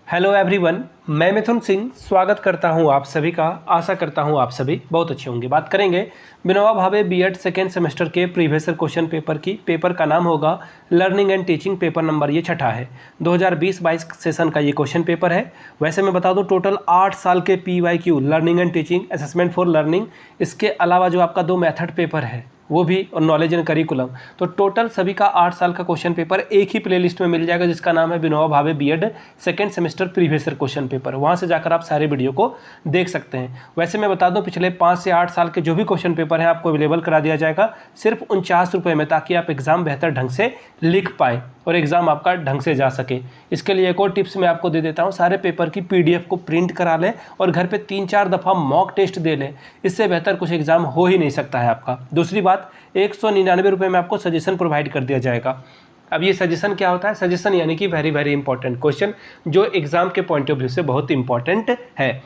Hello everyone, मैं मिथुन सिंह स्वागत करता हूं आप सभी का। आशा करता हूं आप सभी बहुत अच्छे होंगे। बात करेंगे Vinoba Bhave BEd second semester के प्रीवियस क्वेश्चन पेपर की। पेपर का नाम होगा learning and teaching. Paper number ये छठा है, 2020-22 सेशन का ये क्वेश्चन पेपर है। वैसे मैं बता दूं टोटल 8 साल के PYQ learning and teaching assessment for learning, इसके अलावा जो आपका 2 मेथड पेपर है वो भी, और नॉलेज एंड करिकुलम, तो टोटल सभी का 8 साल का क्वेश्चन पेपर एक ही प्लेलिस्ट में मिल जाएगा जिसका नाम है Vinoba Bhave BEd second semester previous question paper. वहाँ से जाकर आप सारे वीडियो को देख सकते हैं। वैसे मैं बता दूं पिछले 5 से 8 साल के जो भी क्वेश्चन पेपर हैं आपको अवेलेबल करा दिया जाएगा सिर्फ 49 रुपये में, ताकि आप एग्जाम बेहतर ढंग से लिख पाएँ और एग्ज़ाम आपका ढंग से जा सके। इसके लिए एक और टिप्स मैं आपको दे देता हूँ, सारे पेपर की PDF को प्रिंट करा लें और घर पे 3-4 दफ़ा मॉक टेस्ट दे लें। इससे बेहतर कुछ एग्ज़ाम हो ही नहीं सकता है आपका। दूसरी बात, 199 रुपये में आपको सजेशन प्रोवाइड कर दिया जाएगा। अब ये सजेशन क्या होता है? सजेशन यानी कि वेरी वेरी इंपॉर्टेंट क्वेश्चन जो एग्ज़ाम के पॉइंट ऑफ व्यू से बहुत इंपॉर्टेंट है।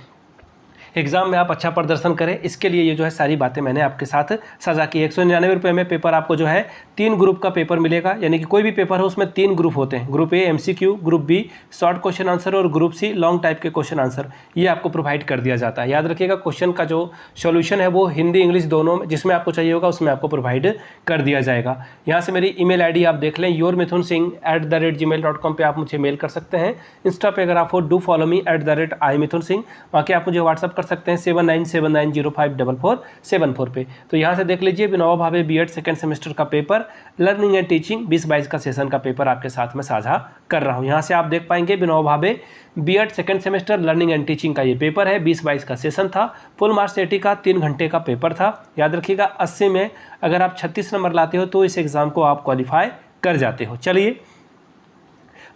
एग्ज़ाम में आप अच्छा प्रदर्शन करें, इसके लिए ये जो है सारी बातें मैंने आपके साथ साझा की। 199 रुपये में पेपर आपको जो है 3 ग्रुप का पेपर मिलेगा, यानी कि कोई भी पेपर हो उसमें 3 ग्रुप होते हैं। Group A MCQ, group B short question answer और ग्रुप सी लॉन्ग टाइप के क्वेश्चन आंसर, ये आपको प्रोवाइड कर दिया जाता है। याद रखिएगा क्वेश्चन का जो सोल्यूशन है वो हिंदी इंग्लिश दोनों में, जिसमें आपको चाहिए होगा उसमें आपको प्रोवाइड कर दिया जाएगा। यहाँ से मेरी email ID आप देख लें, yourmithunsingh@gmail.com पे आप मुझे मेल कर सकते हैं। इंस्टा पे अगर आप हो डू फॉलो मी @imithunsingh, वहाँ के आप मुझे व्हाट्सअप कर सकते हैं 7979054474 पे। तो यहाँ से देख लीजिए Vinoba Bhave BEd second semester का पेपर लर्निंग एंड टीचिंग 2022 का सेशन का पेपर आपके साथ में साझा कर रहा हूँ। यहाँ से आप देख पाएंगे Vinoba Bhave BEd second semester learning and teaching का ये पेपर है। 2022 का सेशन था, फुल मार्क्स 80 का 3 घंटे का पेपर था। याद रखिएगा 80 में अगर आप 36 नंबर लाते हो तो इस एग्ज़ाम को आप क्वालिफाई कर जाते हो। चलिए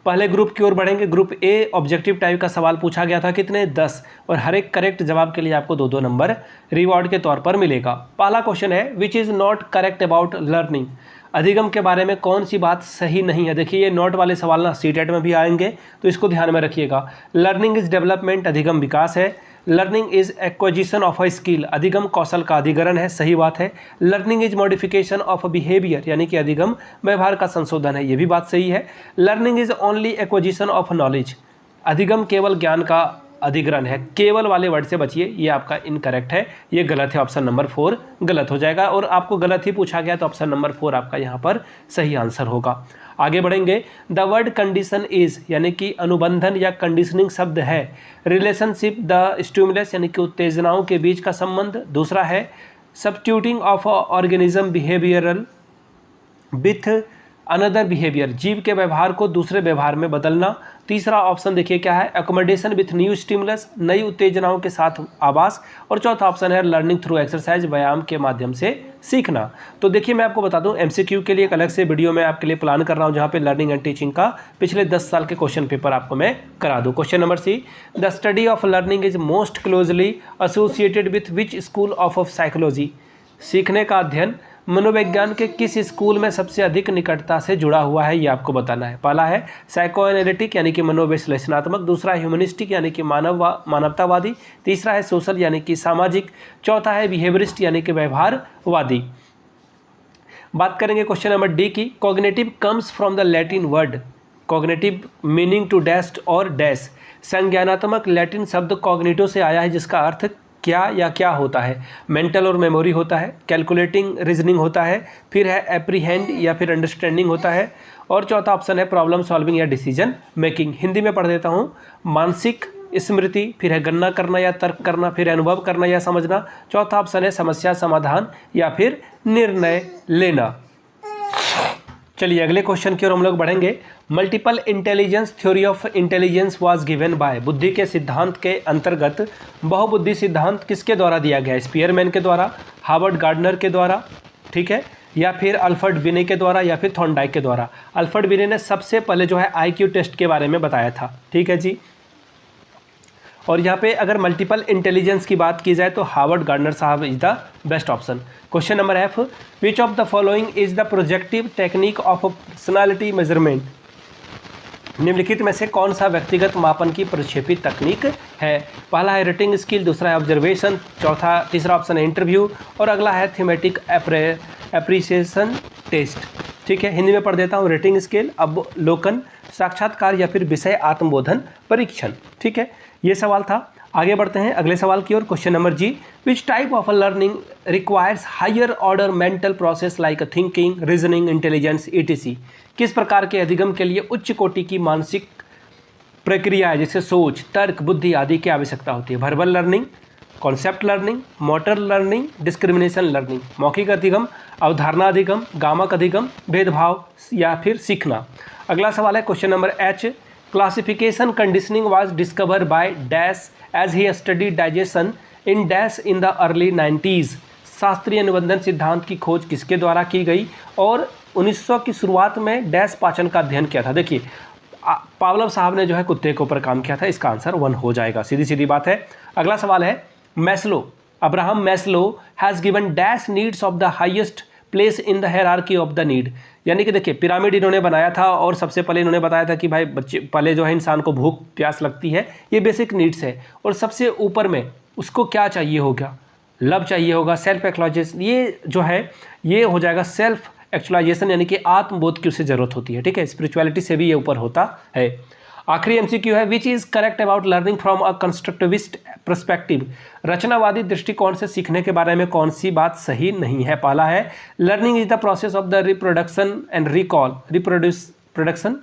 पहले ग्रुप की ओर बढ़ेंगे। ग्रुप ए ऑब्जेक्टिव टाइप का सवाल पूछा गया था, कितने 10, और हर एक करेक्ट जवाब के लिए आपको 2-2 नंबर रिवॉर्ड के तौर पर मिलेगा। पहला क्वेश्चन है which is not correct about learning. अधिगम के बारे में कौन सी बात सही नहीं है। देखिए ये नोट वाले सवाल ना CTET में भी आएंगे, तो इसको ध्यान में रखिएगा। लर्निंग इज डेवलपमेंट, अधिगम विकास है। Learning is acquisition of a skill, अधिगम कौशल का अधिग्रहण है, सही बात है। Learning is modification of a behaviour, यानी कि अधिगम व्यवहार का संशोधन है, ये भी बात सही है। Learning is only acquisition of knowledge, अधिगम केवल ज्ञान का अधिग्रहण है। केवल वाले वर्ड से बचिए, ये आपका इनकरेक्ट है, ये गलत है। ऑप्शन नंबर 4 गलत हो जाएगा, और आपको गलत ही पूछा गया तो ऑप्शन नंबर 4 आपका यहाँ पर सही आंसर होगा। आगे बढ़ेंगे। द वर्ड कंडीशन इज, यानी कि अनुबंधन या कंडीशनिंग शब्द है। रिलेशनशिप द स्टिमुलस, यानी कि उत्तेजनाओं के बीच का संबंध। दूसरा है substituting of organism behavioural with another behaviour, जीव के व्यवहार को दूसरे व्यवहार में बदलना। तीसरा ऑप्शन देखिए क्या है, अकोमोडेशन विथ न्यू स्टिमुलस, नई उत्तेजनाओं के साथ आवास। और चौथा ऑप्शन है लर्निंग थ्रू एक्सरसाइज, व्यायाम के माध्यम से सीखना। तो देखिए मैं आपको बता दूं MCQ के लिए एक अलग से वीडियो मैं आपके लिए प्लान कर रहा हूं, जहां पे लर्निंग एंड टीचिंग का पिछले 10 साल के क्वेश्चन पेपर आपको मैं करा दूं। Question number C, the study of learning is most closely associated with which school of psychology. सीखने का अध्ययन मनोविज्ञान के किस स्कूल में सबसे अधिक निकटता से जुड़ा हुआ है, ये आपको बताना है। पहला है साइको एनालिटिक, यानी कि मनोविश्लेषणात्मक। दूसरा है ह्यूमनिस्टिक, यानी कि मानवतावादी। तीसरा है सोशल, यानी कि सामाजिक। चौथा है बिहेवियरिस्ट, यानी कि व्यवहारवादी। बात करेंगे क्वेश्चन नंबर D की। Cognitive comes from the Latin word, cognitive meaning to dash और डैश। संज्ञानात्मक लैटिन शब्द कॉग्निटो से आया है, जिसका अर्थ क्या या क्या होता है। मेंटल और मेमोरी होता है, कैलकुलेटिंग रीजनिंग होता है, फिर है एप्रीहेंड या फिर अंडरस्टैंडिंग होता है, और चौथा ऑप्शन है प्रॉब्लम सॉल्विंग या डिसीजन मेकिंग। हिंदी में पढ़ देता हूँ। मानसिक स्मृति, फिर है गणना करना या तर्क करना, फिर अनुभव करना या समझना। चौथा ऑप्शन है समस्या समाधान या फिर निर्णय लेना। चलिए अगले क्वेश्चन की ओर हम लोग बढ़ेंगे। Multiple intelligence theory of intelligence was given by, बुद्धि के सिद्धांत के अंतर्गत बहुबुद्धि सिद्धांत किसके द्वारा दिया गया है। स्पीयरमैन के द्वारा, हार्वर्ड गार्डनर के द्वारा, ठीक है, या फिर अल्फ्रेड बिने के द्वारा, या फिर थॉर्नडाइक के द्वारा। अल्फ्रेड बिने ने सबसे पहले जो है IQ टेस्ट के बारे में बताया था, ठीक है जी। और यहाँ पे अगर मल्टीपल इंटेलिजेंस की बात की जाए तो हार्वर्ड गार्डनर साहब is the best option. Question number F, which of the following is the projective technique of personality measurement. निम्नलिखित में से कौन सा व्यक्तिगत मापन की प्रक्षेपित तकनीक है। पहला है रेटिंग स्किल, दूसरा है ऑब्जर्वेशन, तीसरा ऑप्शन है इंटरव्यू, और अगला है थीमेटिक एप्रिसिएशन टेस्ट। ठीक है, हिंदी में पढ़ देता हूँ। रेटिंग स्केल, अवलोकन, साक्षात्कार या फिर विषय आत्मबोधन परीक्षण। ठीक है, ये सवाल था। आगे बढ़ते हैं अगले सवाल की ओर। Question number G, which type of learning requires higher order mental process like thinking, reasoning, intelligence, ETC. किस प्रकार के अधिगम के लिए उच्च कोटि की मानसिक प्रक्रिया है जैसे सोच, तर्क, बुद्धि आदि की आवश्यकता होती है? Verbal learning, concept learning, motor learning, discrimination learning. मौखिक अधिगम, अवधारणा अधिगम, गामक अधिगम, भेदभाव या फिर सीखना। अगला सवाल है question number H, classification conditioning was discover by dash as he study digestion in dash in the early 90s। शास्त्रीय अनुबंधन सिद्धांत की खोज किसके द्वारा की गई और 1900 की शुरुआत में डैश पाचन का अध्ययन किया था? देखिए पावलोव साहब ने जो है कुत्ते के ऊपर काम किया था। इसका आंसर 1 हो जाएगा, सीधी सीधी बात है। अगला सवाल है, Maslow, Abraham Maslow has given dash needs of the highest place in the hierarchy of the need. यानी कि देखिए पिरामिड इन्होंने बनाया था और सबसे पहले इन्होंने बताया था कि भाई बच्चे पहले जो है इंसान को भूख प्यास लगती है, ये बेसिक नीड्स है, और सबसे ऊपर में उसको क्या चाहिए होगा? लव चाहिए होगा, सेल्फ एक्चुअलाइजेशन, ये जो है ये हो जाएगा सेल्फ एक्चुअलाइजेशन, यानी कि आत्मबोध की उसे जरूरत होती है। ठीक है, स्पिरिचुअलिटी से भी ये ऊपर होता है। आखिरी एमसीक्यू है, which is correct about learning from a constructivist perspective. रचनावादी दृष्टिकोण से सीखने के बारे में कौन सी बात सही नहीं है? पहला है, learning is the process of the reproduction and recall. Production,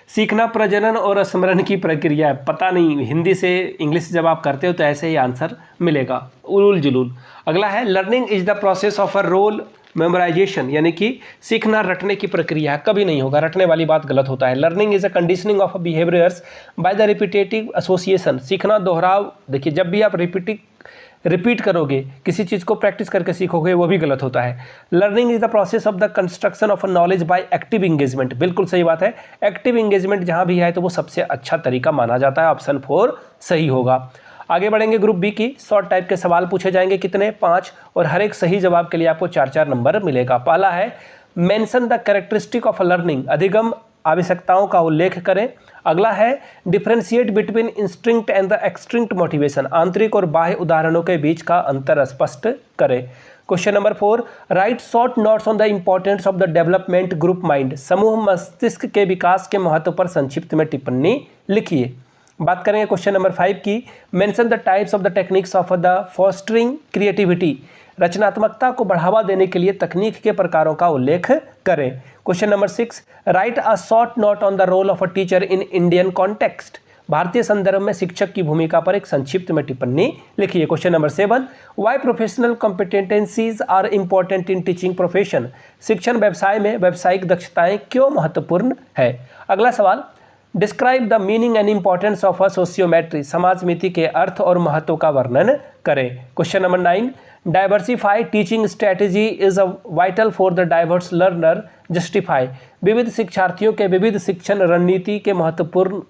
सीखना प्रजनन और स्मरण की प्रक्रिया है। पता नहीं, हिंदी से इंग्लिश जब आप करते हो तो ऐसे ही आंसर मिलेगा, उलूल जुलूल। अगला है, learning is the process of a role memorization, यानी कि सीखना रटने की प्रक्रिया है, कभी नहीं होगा, रटने वाली बात गलत होता है। Learning is a conditioning of behaviours by the repetitive association. सीखना दोहराव, देखिए जब भी आप रिपीट करोगे, किसी चीज़ को प्रैक्टिस करके सीखोगे, वो भी गलत होता है। Learning is the process of the construction of knowledge by active engagement, बिल्कुल सही बात है। एक्टिव इंगेजमेंट जहाँ भी है तो वो सबसे अच्छा तरीका माना जाता है। ऑप्शन 4 सही होगा। आगे बढ़ेंगे ग्रुप बी की। शॉर्ट टाइप के सवाल पूछे जाएंगे, कितने? 5, और हर एक सही जवाब के लिए आपको 4-4 नंबर मिलेगा। पहला है, mention the characteristic of learning, अधिगम आवश्यकताओं का उल्लेख करें। अगला है, differentiate between instinct and the extinct motivation, आंतरिक और बाह्य उदाहरणों के बीच का अंतर स्पष्ट करें। Question number 4, right short notes on the importance of the development group mind, समूह मस्तिष्क के विकास के महत्व पर संक्षिप्त में टिप्पणी लिखिए। बात करेंगे क्वेश्चन नंबर 5 की, mention the types of the techniques of the fostering creativity, रचनात्मकता को बढ़ावा देने के लिए तकनीक के प्रकारों का उल्लेख करें। Question number 6, write a short note on the role of a teacher in Indian context, भारतीय संदर्भ में शिक्षक की भूमिका पर एक संक्षिप्त में टिप्पणी लिखिए। Question number 7, why professional competencies are important in teaching profession, शिक्षण व्यवसाय में व्यावसायिक दक्षताएं क्यों महत्वपूर्ण है। अगला सवाल, describe the meaning and importance of a sociometry, समाजमिति के अर्थ और महत्व का वर्णन करें। Question number 9, diversify teaching strategy is a vital for the diverse learner, justify, विविध शिक्षार्थियों के विविध शिक्षण रणनीति के महत्वपूर्ण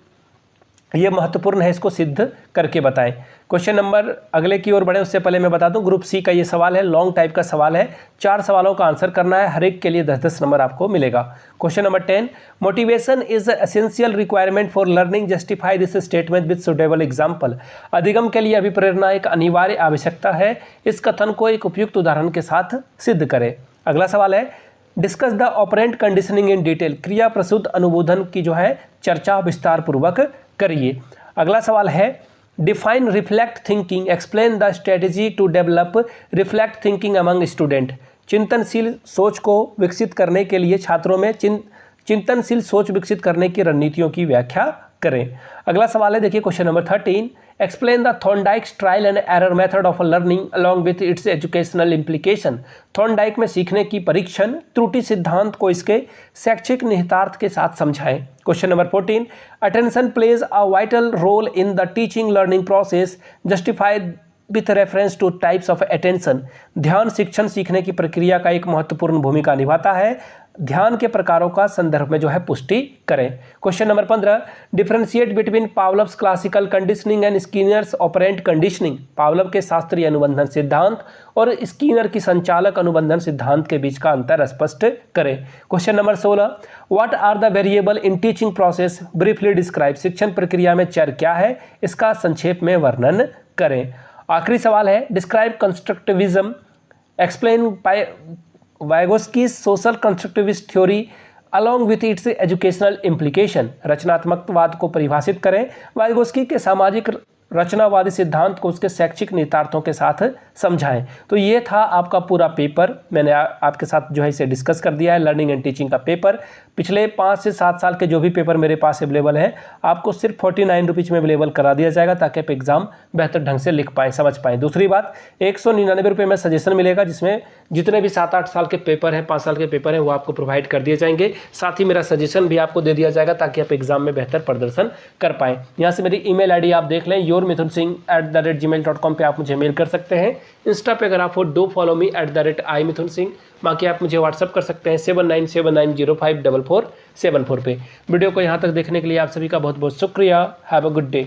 है, इसको सिद्ध करके बताएं। क्वेश्चन नंबर अगले की ओर बढ़े उससे पहले मैं बता दूं, ग्रुप सी का ये सवाल है, लॉन्ग टाइप का सवाल है, 4 सवालों का आंसर करना है, हर एक के लिए 10-10 नंबर आपको मिलेगा। Question number 10, motivation is essential requirement for learning, justify this statement with suitable example, अधिगम के लिए अभिप्रेरणा एक अनिवार्य आवश्यकता है, इस कथन को एक उपयुक्त उदाहरण के साथ सिद्ध करें। अगला सवाल है, discuss the operant conditioning in detail, क्रिया प्रसूत अनुबोधन की जो है चर्चा विस्तार पूर्वक करिए। अगला सवाल है, define reflect thinking, explain the strategy to develop reflect thinking among student, चिंतनशील सोच को विकसित करने के लिए छात्रों में चिंतनशील सोच विकसित करने की रणनीतियों की व्याख्या करें। अगला सवाल है, देखिए question number 13, explain the Thorndike's trial and error method of learning along with its educational implication, Thorndike में सीखने की परीक्षण त्रुटि सिद्धांत को इसके शैक्षिक निहितार्थ के साथ समझाएं। Question number 14, attention plays a vital role in the teaching learning process, justify with reference to types of attention, ध्यान शिक्षण सीखने की प्रक्रिया का एक महत्वपूर्ण भूमिका निभाता है, ध्यान के प्रकारों का संदर्भ में जो है पुष्टि करें। Question number 15, differentiate between Pavlov's classical conditioning and Skinner's operant conditioning, Pavlov के शास्त्रीय अनुबंधन सिद्धांत और स्कीनर की संचालक अनुबंधन सिद्धांत के बीच का अंतर स्पष्ट करें। Question number 16, what are the variable in teaching process, briefly describe, शिक्षण प्रक्रिया में चर क्या है, इसका संक्षेप में वर्णन करें। आखिरी सवाल है, describe constructivism, explain Vygotsky's social constructivist theory, along with its educational implication, रचनात्मकवाद को परिभाषित करें, वाइगोस्की के सामाजिक रचनावादी सिद्धांत को उसके शैक्षिक निहितार्थों के साथ समझाएं। तो ये था आपका पूरा पेपर, मैंने आपके साथ जो है इसे डिस्कस कर दिया है। लर्निंग एंड टीचिंग का पेपर पिछले 5 से 7 साल के जो भी पेपर मेरे पास अवेलेबल है आपको सिर्फ 49 रुपीज़ में अवेलेबल करा दिया जाएगा, ताकि आप एग्जाम बेहतर ढंग से लिख पाएँ, समझ पाएँ। दूसरी बात, 199 रुपये में सजेशन मिलेगा, जिसमें जितने भी 7-8 साल के पेपर हैं, 5 साल के पेपर हैं, वो आपको प्रोवाइड कर दिए जाएंगे। साथ ही मेरा सजेशन भी आपको दे दिया जाएगा, ताकि आप एग्जाम में बेहतर प्रदर्शन कर पाएँ। यहाँ से मेरी email ID आप देख लें, yourmithunsingh@gmail.com पे आप मुझे मेल कर सकते हैं। इंस्टा पे अगर आप हो डू फॉलो मी @imithunsingh। बाकी आप मुझे व्हाट्सअप कर सकते हैं 7979054474 पे। वीडियो को यहाँ तक देखने के लिए आप सभी का बहुत बहुत शुक्रिया। Have a good day.